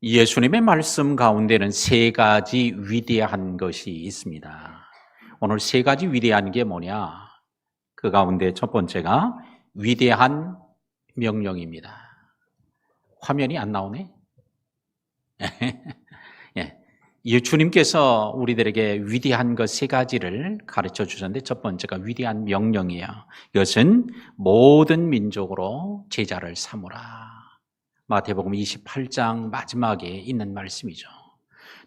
예수님의 말씀 가운데는 세 가지 위대한 것이 있습니다. 오늘 세 가지 위대한 게 뭐냐? 그 가운데 첫 번째가 위대한 명령입니다. 화면이 안 나오네? 예. 예수님께서 우리들에게 위대한 것 세 가지를 가르쳐 주셨는데 첫 번째가 위대한 명령이에요. 이것은 모든 민족으로 제자를 삼으라. 마태복음 28장 마지막에 있는 말씀이죠.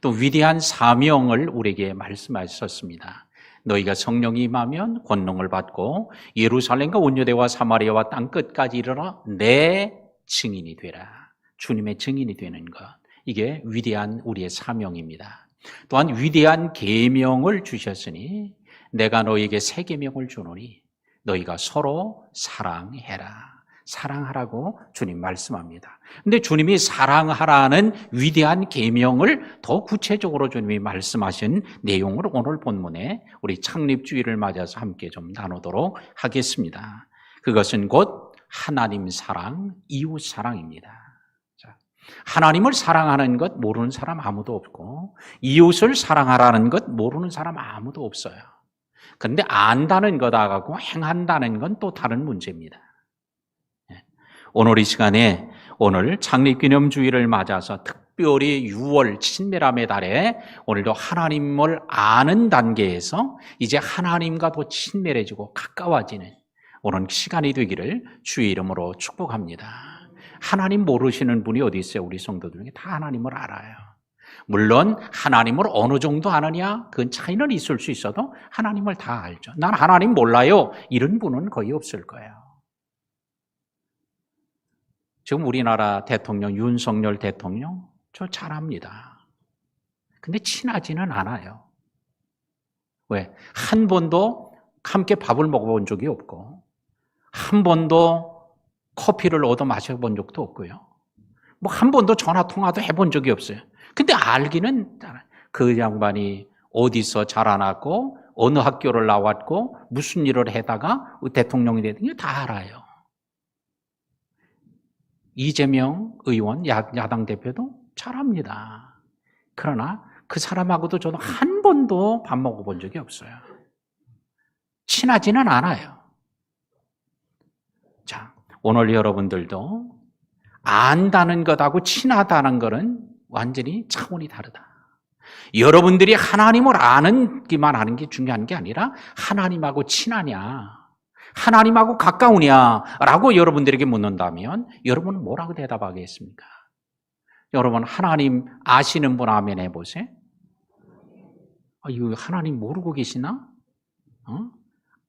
또 위대한 사명을 우리에게 말씀하셨습니다. 너희가 성령이 임하면 권능을 받고 예루살렘과 온 유대와 사마리아와 땅 끝까지 이르러 내 증인이 되라. 주님의 증인이 되는 것. 이게 위대한 우리의 사명입니다. 또한 위대한 계명을 주셨으니 내가 너희에게 새 계명을 주노니 너희가 서로 사랑해라. 사랑하라고 주님 말씀합니다. 근데 주님이 사랑하라는 위대한 계명을 더 구체적으로 주님이 말씀하신 내용을 오늘 본문에 우리 창립주의를 맞아서 함께 좀 나누도록 하겠습니다. 그것은 곧 하나님 사랑, 이웃 사랑입니다. 하나님을 사랑하는 것 모르는 사람 아무도 없고 이웃을 사랑하라는 것 모르는 사람 아무도 없어요. 그런데 안다는 거다하고 행한다는 건 또 다른 문제입니다. 오늘 이 시간에 오늘 창립기념주의를 맞아서 특별히 6월 친밀함의 달에 오늘도 하나님을 아는 단계에서 이제 하나님과 더 친밀해지고 가까워지는 오늘 시간이 되기를 주의 이름으로 축복합니다. 하나님 모르시는 분이 어디 있어요? 우리 성도들 중에 다 하나님을 알아요. 물론 하나님을 어느 정도 아느냐? 그건 차이는 있을 수 있어도 하나님을 다 알죠. 난 하나님 몰라요. 이런 분은 거의 없을 거예요. 지금 우리나라 대통령 윤석열 대통령 저 잘합니다. 근데 친하지는 않아요. 왜? 한 번도 함께 밥을 먹어본 적이 없고 한 번도 커피를 얻어 마셔본 적도 없고요. 뭐 한 번도 전화 통화도 해본 적이 없어요. 근데 알기는 그 양반이 어디서 자라났고 어느 학교를 나왔고 무슨 일을 하다가 대통령이 되는 게 다 알아요. 이재명 의원, 야당 대표도 잘합니다. 그러나 그 사람하고도 저도 한 번도 밥 먹어본 적이 없어요. 친하지는 않아요. 자, 오늘 여러분들도 안다는 것하고 친하다는 것은 완전히 차원이 다르다. 여러분들이 하나님을 아는기만 하는 게 중요한 게 아니라 하나님하고 친하냐, 하나님하고 가까우냐라고 여러분들에게 묻는다면 여러분은 뭐라고 대답하겠습니까? 여러분 하나님 아시는 분 아멘 해보세요. 이거 하나님 모르고 계시나?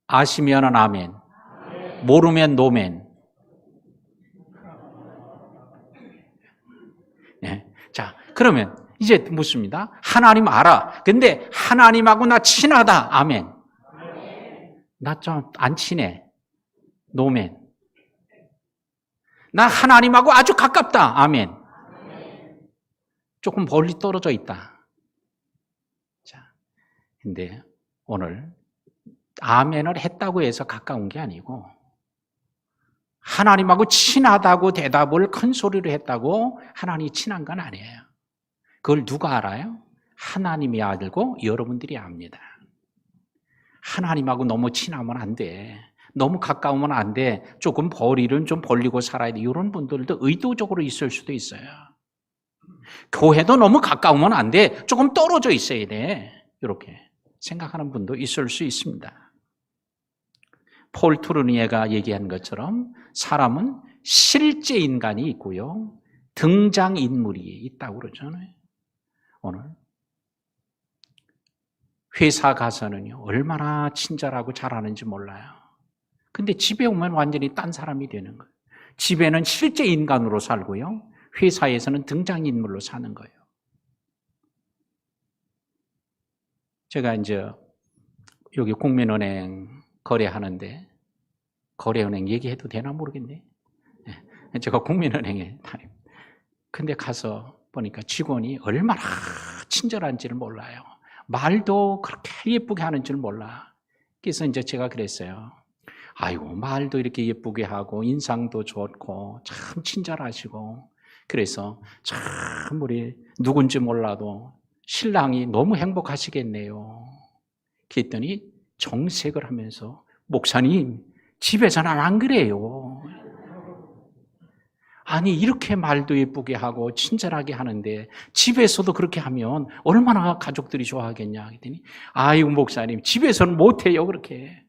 아시면은 아멘, 모르면 노멘. 네. 자, 그러면 이제 묻습니다. 하나님 알아. 근데 하나님하고 나 친하다. 아멘. 나 좀 안 친해. 노멘. 나 하나님하고 아주 가깝다. 아멘. 조금 멀리 떨어져 있다. 자, 근데 오늘 아멘을 했다고 해서 가까운 게 아니고 하나님하고 친하다고 대답을 큰 소리로 했다고 하나님이 친한 건 아니에요. 그걸 누가 알아요? 하나님이 알고 여러분들이 압니다. 하나님하고 너무 친하면 안 돼. 너무 가까우면 안 돼. 조금 거리를 좀 벌리고 살아야 돼. 이런 분들도 의도적으로 있을 수도 있어요. 교회도 너무 가까우면 안 돼. 조금 떨어져 있어야 돼. 이렇게 생각하는 분도 있을 수 있습니다. 폴 투르니에가 얘기한 것처럼 사람은 실제 인간이 있고요. 등장인물이 있다고 그러잖아요. 오늘 회사 가서는요, 얼마나 친절하고 잘하는지 몰라요. 근데 집에 오면 완전히 딴 사람이 되는 거예요. 집에는 실제 인간으로 살고요. 회사에서는 등장인물로 사는 거예요. 제가 이제 여기 국민은행 거래하는데, 거래은행 얘기해도 되나 모르겠네. 제가 국민은행에 다닙니다. 근데 가서 보니까 직원이 얼마나 친절한지를 몰라요. 말도 그렇게 예쁘게 하는 줄 몰라. 그래서 이제 제가 그랬어요. 아이고, 말도 이렇게 예쁘게 하고 인상도 좋고 참 친절하시고 그래서 참 우리 누군지 몰라도 신랑이 너무 행복하시겠네요. 그랬더니 정색을 하면서 목사님, 집에서는 안 그래요. 아니 이렇게 말도 예쁘게 하고 친절하게 하는데 집에서도 그렇게 하면 얼마나 가족들이 좋아하겠냐 했더니 아이고 목사님 집에서는 못해요 그렇게.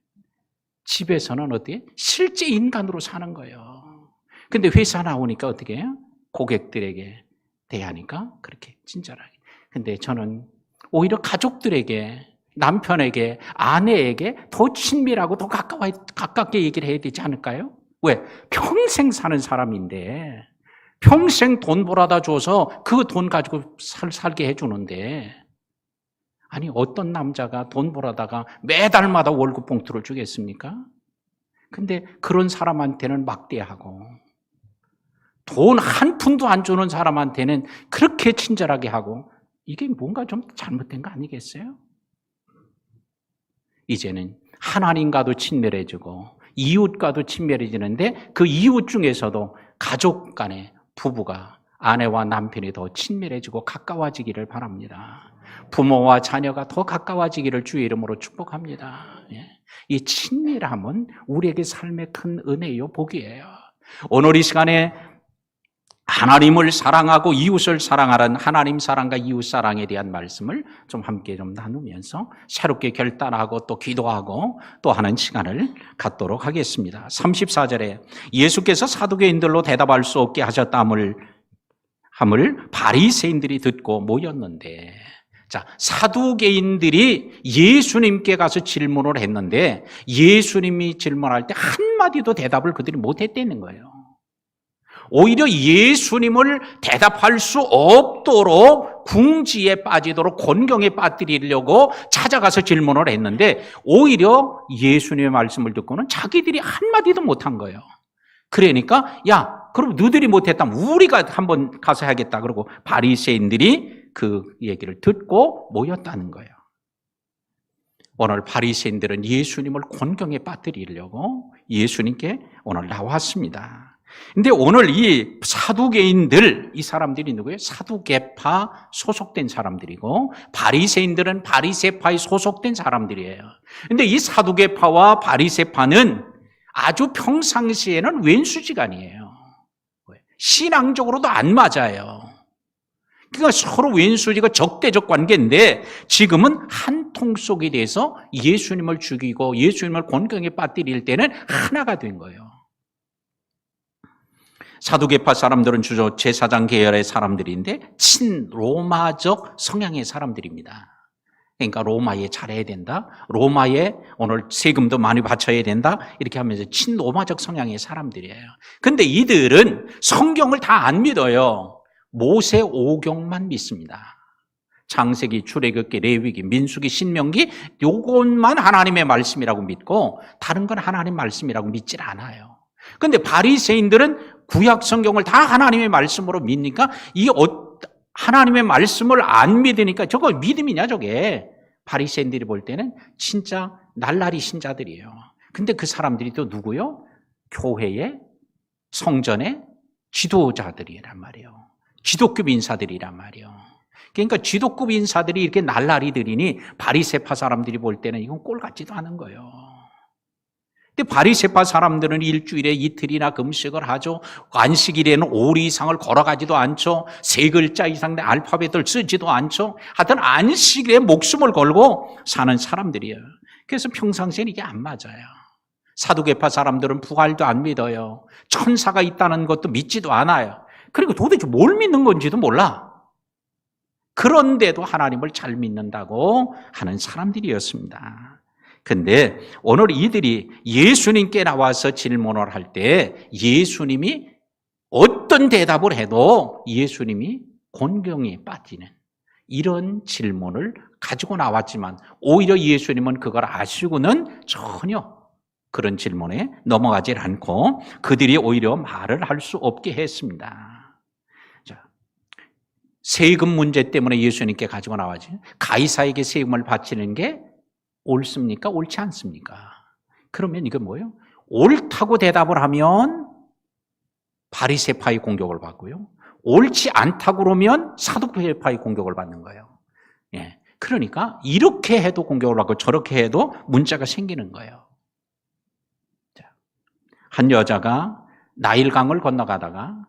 집에서는 어떻게? 실제 인간으로 사는 거예요. 근데 회사 나오니까 어떻게 해요? 고객들에게 대하니까 그렇게 친절하게. 근데 저는 오히려 가족들에게 남편에게 아내에게 더 친밀하고 더 가깝게 얘기를 해야 되지 않을까요? 왜? 평생 사는 사람인데 평생 돈 벌어다 줘서 그 돈 가지고 살게 해주는데 아니 어떤 남자가 돈 벌어다가 매달마다 월급 봉투를 주겠습니까? 근데 그런 사람한테는 막대하고 돈 한 푼도 안 주는 사람한테는 그렇게 친절하게 하고 이게 뭔가 좀 잘못된 거 아니겠어요? 이제는 하나님과도 친밀해지고 이웃과도 친밀해지는데 그 이웃 중에서도 가족 간에 부부가 아내와 남편이 더 친밀해지고 가까워지기를 바랍니다. 부모와 자녀가 더 가까워지기를 주의 이름으로 축복합니다. 이 친밀함은 우리에게 삶의 큰 은혜요 복이에요. 오늘 이 시간에 하나님을 사랑하고 이웃을 사랑하는 하나님 사랑과 이웃 사랑에 대한 말씀을 좀 함께 좀 나누면서 새롭게 결단하고 또 기도하고 또 하는 시간을 갖도록 하겠습니다. 34절에 예수께서 사두개인들로 대답할 수 없게 하셨다함을 바리새인들이 듣고 모였는데, 자, 사두개인들이 예수님께 가서 질문을 했는데 예수님이 질문할 때 한마디도 대답을 그들이 못했다는 거예요. 오히려 예수님을 대답할 수 없도록 궁지에 빠지도록 곤경에 빠뜨리려고 찾아가서 질문을 했는데 오히려 예수님의 말씀을 듣고는 자기들이 한마디도 못한 거예요. 그러니까 야, 그럼 너희들이 못했다면 우리가 한번 가서 해야겠다. 그러고 바리새인들이 그 얘기를 듣고 모였다는 거예요. 오늘 바리새인들은 예수님을 곤경에 빠뜨리려고 예수님께 오늘 나왔습니다. 근데 오늘 이 사두개인들, 이 사람들이 누구예요? 사두개파 소속된 사람들이고 바리새인들은 바리새파에 소속된 사람들이에요. 근데 이 사두개파와 바리새파는 아주 평상시에는 왼수지간이에요. 신앙적으로도 안 맞아요. 그러니까 서로 왼수지가 적대적 관계인데 지금은 한 통 속이 돼서 예수님을 죽이고 예수님을 곤경에 빠뜨릴 때는 하나가 된 거예요. 사두개파 사람들은 주로 제사장 계열의 사람들인데 친로마적 성향의 사람들입니다. 그러니까 로마에 잘해야 된다, 로마에 오늘 세금도 많이 바쳐야 된다, 이렇게 하면서 친로마적 성향의 사람들이에요. 근데 이들은 성경을 다 안 믿어요. 모세 오경만 믿습니다. 창세기, 출애굽기, 레위기, 민수기, 신명기 요것만 하나님의 말씀이라고 믿고 다른 건 하나님 말씀이라고 믿질 않아요. 근데 바리새인들은 구약 성경을 다 하나님의 말씀으로 믿으니까 이 하나님의 말씀을 안 믿으니까 저거 믿음이냐 저게. 바리새인들이 볼 때는 진짜 날라리 신자들이에요. 근데 그 사람들이 또 누구요? 교회의 성전의 지도자들이란 말이에요. 지도급 인사들이란 말이에요. 그러니까 지도급 인사들이 이렇게 날라리들이니 바리새파 사람들이 볼 때는 이건 꼴 같지도 않은 거예요. 근데 바리새파 사람들은 일주일에 이틀이나 금식을 하죠. 안식일에는 5리 이상을 걸어가지도 않죠. 3글자 이상의 알파벳을 쓰지도 않죠. 하여튼 안식일에 목숨을 걸고 사는 사람들이에요. 그래서 평상시에는 이게 안 맞아요. 사두개파 사람들은 부활도 안 믿어요. 천사가 있다는 것도 믿지도 않아요. 그리고 도대체 뭘 믿는 건지도 몰라. 그런데도 하나님을 잘 믿는다고 하는 사람들이었습니다. 근데 오늘 이들이 예수님께 나와서 질문을 할 때 예수님이 어떤 대답을 해도 예수님이 곤경에 빠지는 이런 질문을 가지고 나왔지만 오히려 예수님은 그걸 아시고는 전혀 그런 질문에 넘어가지 않고 그들이 오히려 말을 할 수 없게 했습니다. 자, 세금 문제 때문에 예수님께 가지고 나와지. 가이사에게 세금을 바치는 게 옳습니까? 옳지 않습니까? 그러면 이게 뭐예요? 옳다고 대답을 하면 바리새파의 공격을 받고요. 옳지 않다고 그러면 사두개파의 공격을 받는 거예요. 예. 그러니까 이렇게 해도 공격을 받고 저렇게 해도 문제가 생기는 거예요. 한 여자가 나일강을 건너가다가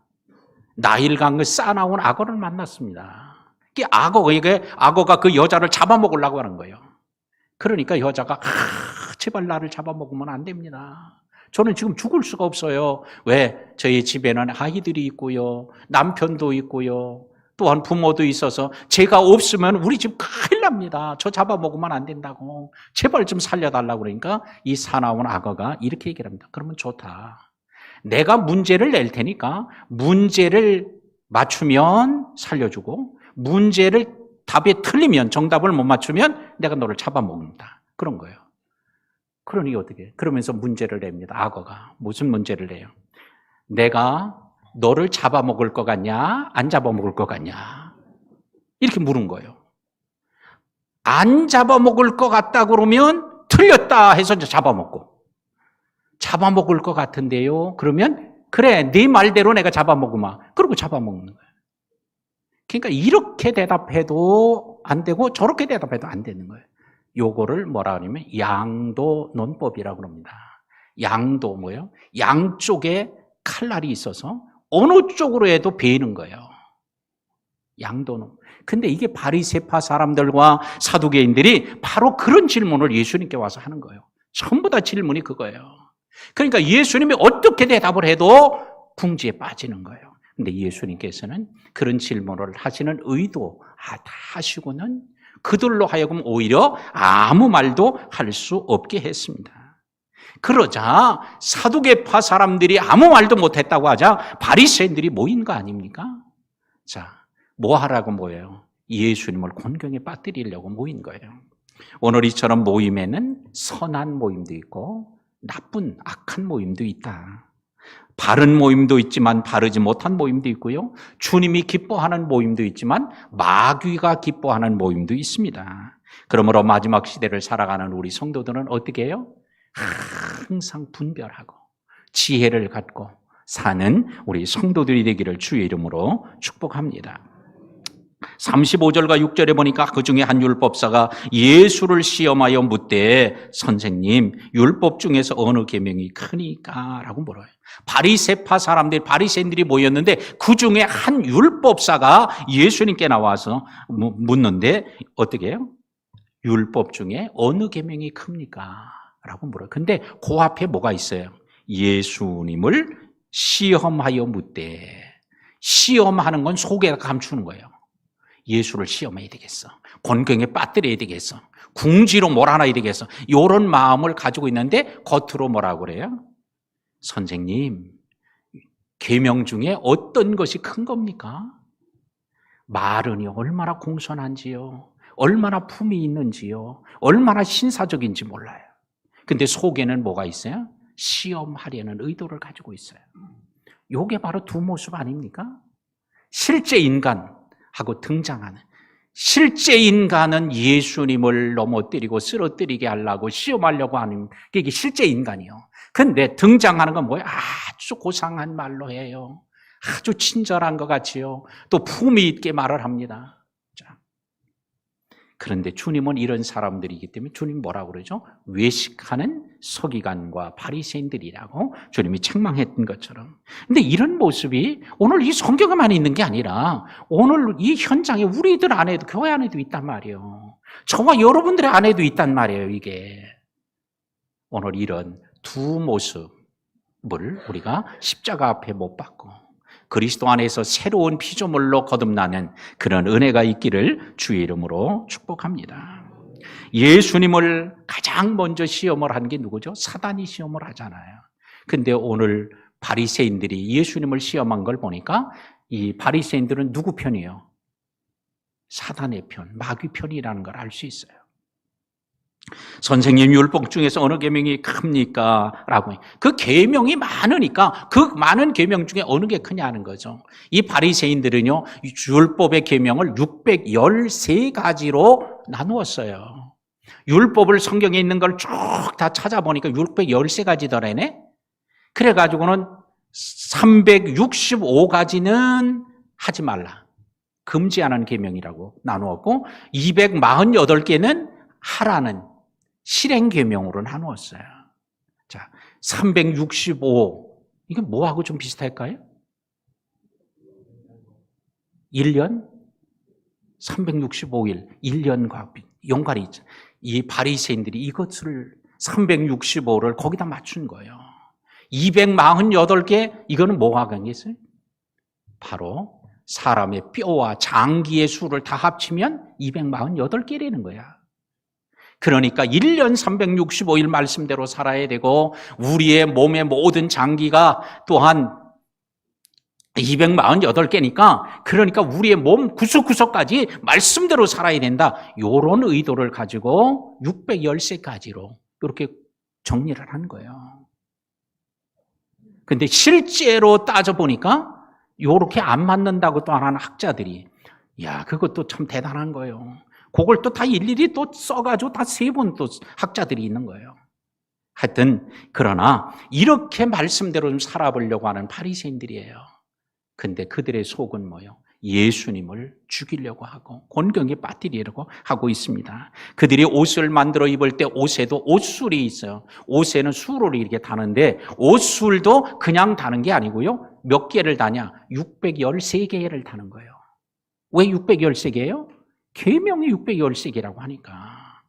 나일강을 싸나온 악어를 만났습니다. 이게 악어가 그 여자를 잡아먹으려고 하는 거예요. 그러니까 여자가 제발 나를 잡아먹으면 안 됩니다. 저는 지금 죽을 수가 없어요. 왜? 저희 집에는 아이들이 있고요. 남편도 있고요. 또한 부모도 있어서 제가 없으면 우리 집 큰일 납니다. 저 잡아먹으면 안 된다고. 제발 좀 살려달라고 그러니까 이 사나운 악어가 이렇게 얘기를 합니다. 그러면 좋다. 내가 문제를 낼 테니까 문제를 맞추면 살려주고 문제를 답에 틀리면 정답을 못 맞추면 내가 너를 잡아먹는다. 그런 거예요. 그러니 어떻게? 그러면서 문제를 냅니다. 악어가. 무슨 문제를 내요? 내가 너를 잡아먹을 것 같냐? 안 잡아먹을 것 같냐? 이렇게 물은 거예요. 안 잡아먹을 것 같다 그러면 틀렸다 해서 이제 잡아먹고. 잡아먹을 것 같은데요? 그러면 그래, 네 말대로 내가 잡아먹으마. 그러고 잡아먹는 거예요. 그러니까 이렇게 대답해도 안 되고 저렇게 대답해도 안 되는 거예요. 요거를 뭐라 그러냐면 양도 논법이라고 합니다. 양도 뭐예요? 양쪽에 칼날이 있어서 어느 쪽으로 해도 베이는 거예요. 양도는. 근데 이게 바리새파 사람들과 사두개인들이 바로 그런 질문을 예수님께 와서 하는 거예요. 전부 다 질문이 그거예요. 그러니까 예수님이 어떻게 대답을 해도 궁지에 빠지는 거예요. 근데 예수님께서는 그런 질문을 하시는 의도 다 하시고는 그들로 하여금 오히려 아무 말도 할 수 없게 했습니다. 그러자 사두개파 사람들이 아무 말도 못했다고 하자 바리새인들이 모인 거 아닙니까? 자, 뭐 하라고 모여요? 예수님을 곤경에 빠뜨리려고 모인 거예요. 오늘 이처럼 모임에는 선한 모임도 있고 나쁜 악한 모임도 있다. 바른 모임도 있지만 바르지 못한 모임도 있고요. 주님이 기뻐하는 모임도 있지만 마귀가 기뻐하는 모임도 있습니다. 그러므로 마지막 시대를 살아가는 우리 성도들은 어떻게 해요? 항상 분별하고 지혜를 갖고 사는 우리 성도들이 되기를 주의 이름으로 축복합니다. 35절과 6절에 보니까 그 중에 한 율법사가 예수를 시험하여 묻되 선생님 율법 중에서 어느 계명이 크니까? 라고 물어요. 바리새인들이 모였는데 그 중에 한 율법사가 예수님께 나와서 묻는데 어떻게 해요? 율법 중에 어느 계명이 큽니까? 라고 물어요. 근데 그 앞에 뭐가 있어요? 예수님을 시험하여 묻되. 시험하는 건 속에 감추는 거예요. 예수를 시험해야 되겠어. 곤경에 빠뜨려야 되겠어. 궁지로 몰아놔야 되겠어. 이런 마음을 가지고 있는데 겉으로 뭐라고 그래요? 선생님, 계명 중에 어떤 것이 큰 겁니까? 말은이 얼마나 공손한지요. 얼마나 품이 있는지요. 얼마나 신사적인지 몰라요. 근데 속에는 뭐가 있어요? 시험하려는 의도를 가지고 있어요. 이게 바로 두 모습 아닙니까? 실제 인간하고 등장하는. 실제 인간은 예수님을 넘어뜨리고 쓰러뜨리게 하려고 시험하려고 하는 게 이게 실제 인간이요. 근데 등장하는 건 뭐예요? 아주 고상한 말로 해요. 아주 친절한 것 같이요. 또 품위 있게 말을 합니다. 그런데 주님은 이런 사람들이기 때문에 주님 뭐라고 그러죠? 외식하는 서기관과 바리새인들이라고 주님이 책망했던 것처럼. 근데 이런 모습이 오늘 이 성경에만 있는 게 아니라 오늘 이 현장에 우리들 안에도 교회 안에도 있단 말이에요. 저와 여러분들의 안에도 있단 말이에요. 이게 오늘 이런 두 모습을 우리가 십자가 앞에 못 박고 그리스도 안에서 새로운 피조물로 거듭나는 그런 은혜가 있기를 주의 이름으로 축복합니다. 예수님을 가장 먼저 시험을 한 게 누구죠? 사단이 시험을 하잖아요. 근데 오늘 바리새인들이 예수님을 시험한 걸 보니까 이 바리새인들은 누구 편이에요? 사단의 편, 마귀 편이라는 걸 알 수 있어요. 선생님 율법 중에서 어느 계명이 큽니까? 라고. 그 계명이 많으니까 그 많은 계명 중에 어느 게 크냐는 거죠. 이 바리새인들은요, 율법의 계명을 613가지로 나누었어요. 율법을 성경에 있는 걸 쭉 다 찾아보니까 613가지더래네. 그래가지고는 365가지는 하지 말라. 금지하는 계명이라고 나누었고 248개는 하라는 실행 계명으로 나누었어요. 자, 365 이게 뭐하고 좀 비슷할까요? 1년 365일 1년과 연관이 있죠. 이 바리새인들이 이것을 365를 거기다 맞춘 거예요. 248개 이거는 뭐가 관계있어요? 바로 사람의 뼈와 장기의 수를 다 합치면 248개라는 거야. 그러니까 1년 365일 말씀대로 살아야 되고 우리의 몸의 모든 장기가 또한 248개니까 그러니까 우리의 몸 구석구석까지 말씀대로 살아야 된다. 이런 의도를 가지고 613가지로 이렇게 정리를 한 거예요. 근데 실제로 따져보니까 이렇게 안 맞는다고 또 하는 학자들이 야 그것도 참 대단한 거예요. 그걸 또 다 일일이 또 써가지고 다 3번 또 학자들이 있는 거예요. 하여튼 그러나 이렇게 말씀대로 좀 살아보려고 하는 바리새인들이에요. 근데 그들의 속은 뭐예요? 예수님을 죽이려고 하고 곤경에 빠뜨리려고 하고 있습니다. 그들이 옷을 만들어 입을 때 옷에도 옷술이 있어요. 옷에는 술을 이렇게 다는데 옷술도 그냥 다는 게 아니고요. 몇 개를 다냐? 613개를 다는 거예요. 왜 613개예요? 계명이 613개라고 하니까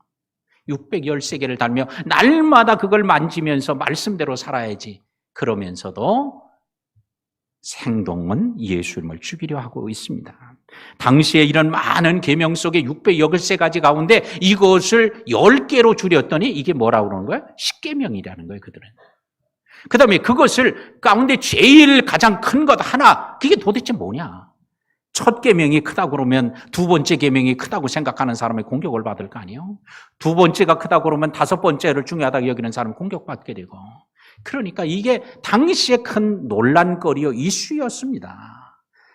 613개를 달며 날마다 그걸 만지면서 말씀대로 살아야지. 그러면서도 생동은 예수님을 죽이려 하고 있습니다. 당시에 이런 많은 계명 속에 613가지 가운데 이것을 10개로 줄였더니 이게 뭐라고 그러는 거예요? 10계명이라는 거예요, 그들은. 그 다음에 그것을 가운데 제일 가장 큰 것 하나, 그게 도대체 뭐냐? 첫 계명이 크다고 그러면 두 번째 계명이 크다고 생각하는 사람이 공격을 받을 거 아니에요? 두 번째가 크다고 그러면 다섯 번째를 중요하다고 여기는 사람은 공격받게 되고. 그러니까 이게 당시에 큰 논란거리요 이슈였습니다.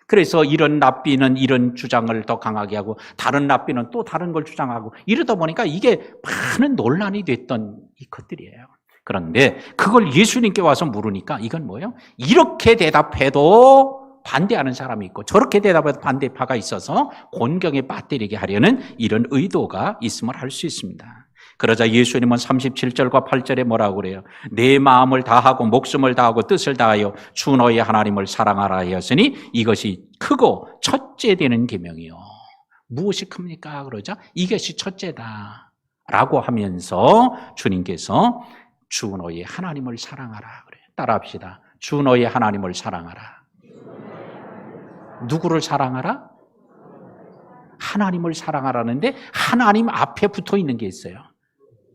그래서 이런 랍비는 이런 주장을 더 강하게 하고 다른 랍비는 또 다른 걸 주장하고 이러다 보니까 이게 많은 논란이 됐던 이 것들이에요. 그런데 그걸 예수님께 와서 물으니까 이건 뭐예요? 이렇게 대답해도 반대하는 사람이 있고 저렇게 대답해도 반대파가 있어서 곤경에 빠뜨리게 하려는 이런 의도가 있음을 알 수 있습니다. 그러자 예수님은 37절과 8절에 뭐라고 그래요? 내 마음을 다하고 목숨을 다하고 뜻을 다하여 주 너의 하나님을 사랑하라 하였으니 이것이 크고 첫째 되는 계명이요. 무엇이 큽니까? 그러자 이것이 첫째다 라고 하면서 주님께서 주 너의 하나님을 사랑하라 그래요. 따라합시다. 주 너의 하나님을 사랑하라. 누구를 사랑하라? 하나님을 사랑하라는데 하나님 앞에 붙어 있는 게 있어요.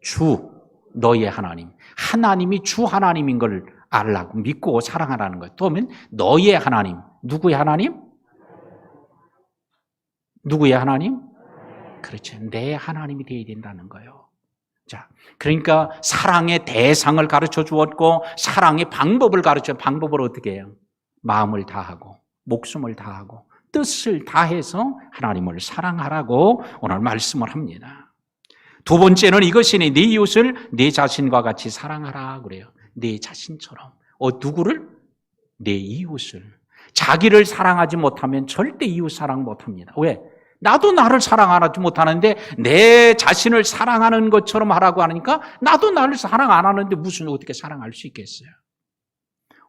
주, 너의 하나님. 하나님이 주 하나님인 걸 알라고 믿고 사랑하라는 거예요. 또 하면 너의 하나님. 누구의 하나님? 누구의 하나님? 그렇죠. 내 하나님이 되어야 된다는 거예요. 자, 그러니까 사랑의 대상을 가르쳐 주었고 사랑의 방법을 가르쳐 방법을 어떻게 해요? 마음을 다하고 목숨을 다하고 뜻을 다해서 하나님을 사랑하라고 오늘 말씀을 합니다. 두 번째는 이것이니 네 이웃을 네 자신과 같이 사랑하라 그래요. 네 자신처럼. 누구를? 내 이웃을. 자기를 사랑하지 못하면 절대 이웃 사랑 못합니다. 왜? 나도 나를 사랑하지 못하는데 내 자신을 사랑하는 것처럼 하라고 하니까 나도 나를 사랑 안 하는데 무슨 어떻게 사랑할 수 있겠어요?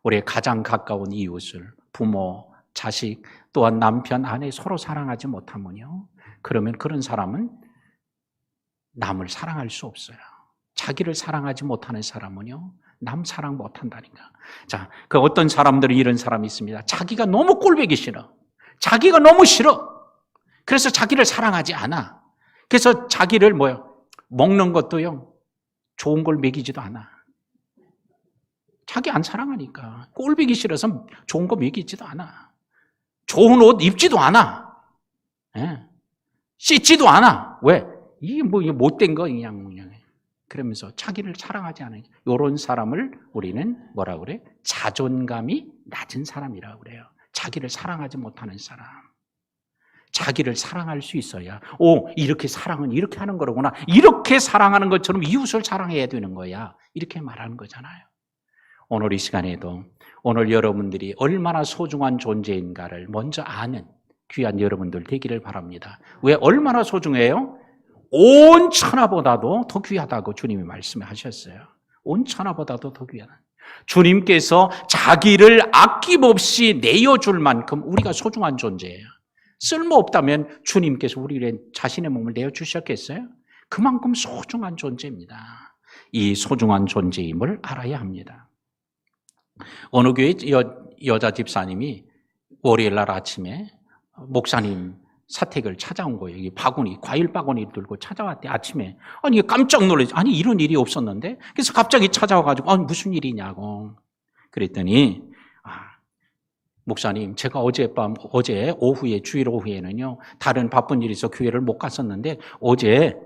우리의 가장 가까운 이웃을 부모, 자식, 또한 남편, 아내 서로 사랑하지 못하면요. 그러면 그런 사람은 남을 사랑할 수 없어요. 자기를 사랑하지 못하는 사람은요, 남 사랑 못한다니까. 자, 그 어떤 사람들은 이런 사람이 있습니다. 자기가 너무 꼴보기 싫어. 자기가 너무 싫어. 그래서 자기를 사랑하지 않아. 그래서 자기를 먹는 것도요, 좋은 걸 먹이지도 않아. 자기 안 사랑하니까. 꼴보기 싫어서 좋은 거 먹이지도 않아. 좋은 옷 입지도 않아. 예. 씻지도 않아. 왜? 이게 못된 거, 그냥. 그러면서 자기를 사랑하지 않아요. 이런 사람을 우리는 뭐라고 그래? 자존감이 낮은 사람이라고 그래요. 자기를 사랑하지 못하는 사람. 자기를 사랑할 수 있어야, 이렇게 사랑은 이렇게 하는 거로구나. 이렇게 사랑하는 것처럼 이웃을 사랑해야 되는 거야. 이렇게 말하는 거잖아요. 오늘 이 시간에도 오늘 여러분들이 얼마나 소중한 존재인가를 먼저 아는 귀한 여러분들 되기를 바랍니다. 왜 얼마나 소중해요? 온 천하보다도 더 귀하다고 주님이 말씀하셨어요. 온 천하보다도 더 귀하다. 주님께서 자기를 아낌없이 내어줄 만큼 우리가 소중한 존재예요. 쓸모없다면 주님께서 우리의 자신의 몸을 내어주셨겠어요? 그만큼 소중한 존재입니다. 이 소중한 존재임을 알아야 합니다. 어느 교회 여자 집사님이 월요일 날 아침에 목사님 사택을 찾아온 거예요. 이 바구니, 과일 바구니 들고 찾아왔대, 아침에. 아니, 깜짝 놀랐지. 아니, 이런 일이 없었는데? 그래서 갑자기 찾아와가지고, 아니, 무슨 일이냐고. 그랬더니, 목사님, 제가 어제 오후에, 주일 오후에는요, 다른 바쁜 일이 있어 교회를 못 갔었는데, 어제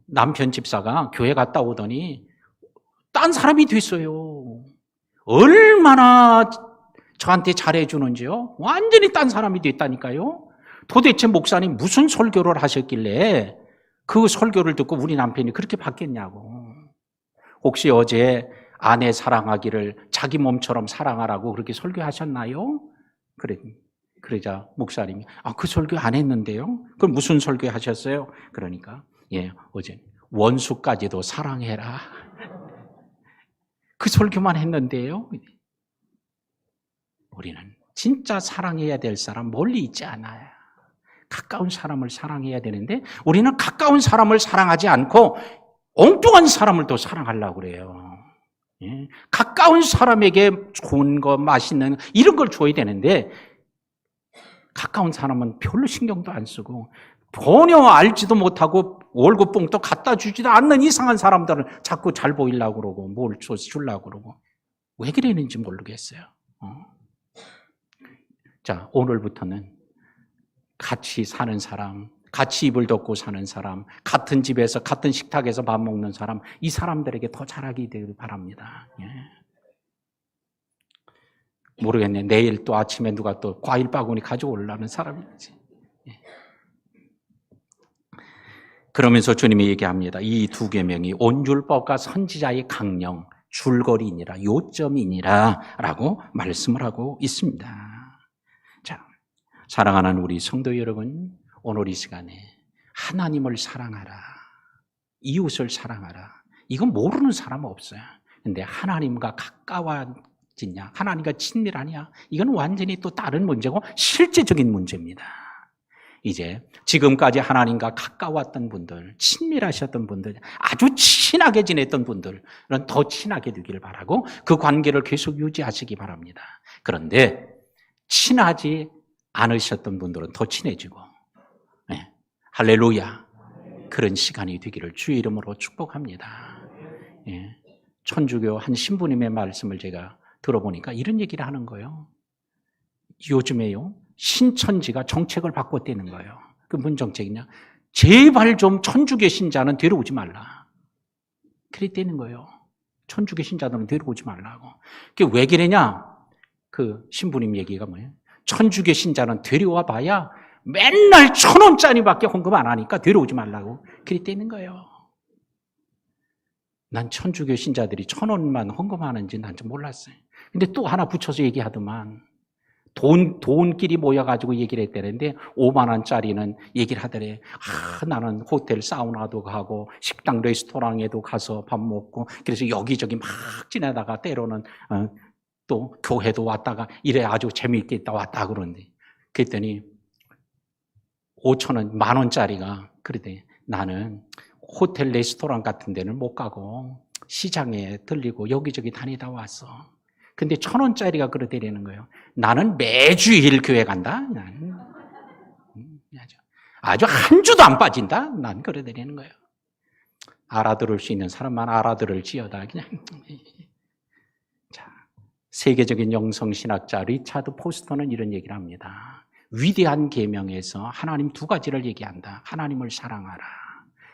남편 집사가 교회 갔다 오더니, 딴 사람이 됐어요. 얼마나 저한테 잘해주는지요? 완전히 딴 사람이 됐다니까요? 도대체 목사님 무슨 설교를 하셨길래 그 설교를 듣고 우리 남편이 그렇게 바뀌었냐고. 혹시 어제 아내 사랑하기를 자기 몸처럼 사랑하라고 그렇게 설교하셨나요? 그러자 목사님이 그 설교 안 했는데요. 그럼 무슨 설교 하셨어요? 그러니까 어제 원수까지도 사랑해라. 그 설교만 했는데요. 우리는 진짜 사랑해야 될 사람 멀리 있지 않아요. 가까운 사람을 사랑해야 되는데 우리는 가까운 사람을 사랑하지 않고 엉뚱한 사람을 또 사랑하려고 그래요. 가까운 사람에게 좋은 거, 맛있는 이런 걸 줘야 되는데 가까운 사람은 별로 신경도 안 쓰고 전혀 알지도 못하고 월급 봉도 갖다 주지도 않는 이상한 사람들은 자꾸 잘 보이려고 그러고 뭘 주려고 그러고 왜 그러는지 모르겠어요. 자, 오늘부터는 같이 사는 사람, 같이 이불 덮고 사는 사람, 같은 집에서 같은 식탁에서 밥 먹는 사람, 이 사람들에게 더 잘하게 되길 바랍니다. 모르겠네. 내일 또 아침에 누가 또 과일 바구니 가져오려는 사람인지. 그러면서 주님이 얘기합니다. 이 두 계명이 온율법과 선지자의 강령, 줄거리니라, 요점이니라 라고 말씀을 하고 있습니다. 자, 사랑하는 우리 성도 여러분, 오늘 이 시간에 하나님을 사랑하라, 이웃을 사랑하라. 이건 모르는 사람 없어요. 근데 하나님과 가까워지냐, 하나님과 친밀하냐, 이건 완전히 또 다른 문제고 실제적인 문제입니다. 이제 지금까지 하나님과 가까웠던 분들, 친밀하셨던 분들, 아주 친하게 지냈던 분들은 더 친하게 되기를 바라고 그 관계를 계속 유지하시기 바랍니다. 그런데 친하지 않으셨던 분들은 더 친해지고, 할렐루야, 그런 시간이 되기를 주의 이름으로 축복합니다. 천주교 한 신부님의 말씀을 제가 들어보니까 이런 얘기를 하는 거예요. 요즘에요, 신천지가 정책을 바꿨다는 거예요. 그 뭔 정책이냐? 제발 좀 천주교 신자는 데려오지 말라. 그랬다는 거예요. 천주교 신자들은 데려오지 말라고. 그게 왜 그러냐? 그 신부님 얘기가 뭐예요? 천주교 신자는 데려와 봐야 맨날 1,000원짜리밖에 헌금 안 하니까 데려오지 말라고 그랬다는 거예요. 난 천주교 신자들이 1,000원만 헌금하는지 난 좀 몰랐어요. 근데 또 하나 붙여서 얘기하더만 돈끼리 모여가지고 얘기를 했다는데 5만 원짜리는 얘기를 하더래. 나는 호텔 사우나도 가고 식당 레스토랑에도 가서 밥 먹고 그래서 여기저기 막 지나다가 때로는 또 교회도 왔다가 이래 아주 재미있게 있다 왔다 그러는데 그랬더니 5,000원, 10,000원짜리가 그러대. 나는 호텔 레스토랑 같은 데는 못 가고 시장에 들리고 여기저기 다니다 왔어. 근데 1,000원짜리가 그러대라는 거예요. 나는 매주일 교회 간다. 나는 아주 한 주도 안 빠진다. 난 그러대라는 거예요. 알아들을 수 있는 사람만 알아들을지어다. 그냥. 자, 세계적인 영성신학자 리차드 포스터는 이런 얘기를 합니다. 위대한 계명에서 하나님 두 가지를 얘기한다. 하나님을 사랑하라.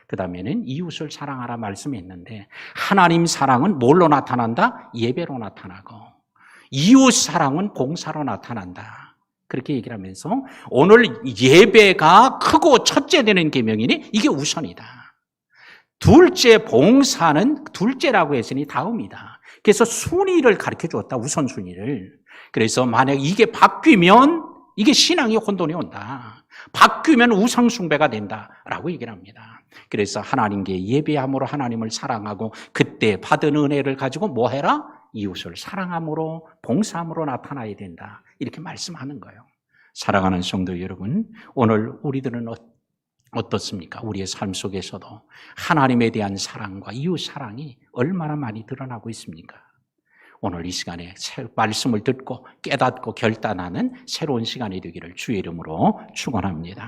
그 다음에는 이웃을 사랑하라 말씀했는데 하나님 사랑은 뭘로 나타난다? 예배로 나타나고 이웃 사랑은 봉사로 나타난다. 그렇게 얘기를 하면서 오늘 예배가 크고 첫째 되는 계명이니 이게 우선이다. 둘째 봉사는 둘째라고 했으니 다음이다. 그래서 순위를 가르쳐 주었다. 우선순위를. 그래서 만약 이게 바뀌면 이게 신앙의 혼돈이 온다. 바뀌면 우상숭배가 된다라고 얘기를 합니다. 그래서 하나님께 예배함으로 하나님을 사랑하고 그때 받은 은혜를 가지고 뭐 해라? 이웃을 사랑함으로 봉사함으로 나타나야 된다. 이렇게 말씀하는 거예요. 사랑하는 성도 여러분, 오늘 우리들은 어떻습니까? 우리의 삶 속에서도 하나님에 대한 사랑과 이웃 사랑이 얼마나 많이 드러나고 있습니까? 오늘 이 시간에 말씀을 듣고 깨닫고 결단하는 새로운 시간이 되기를 주의 이름으로 축원합니다.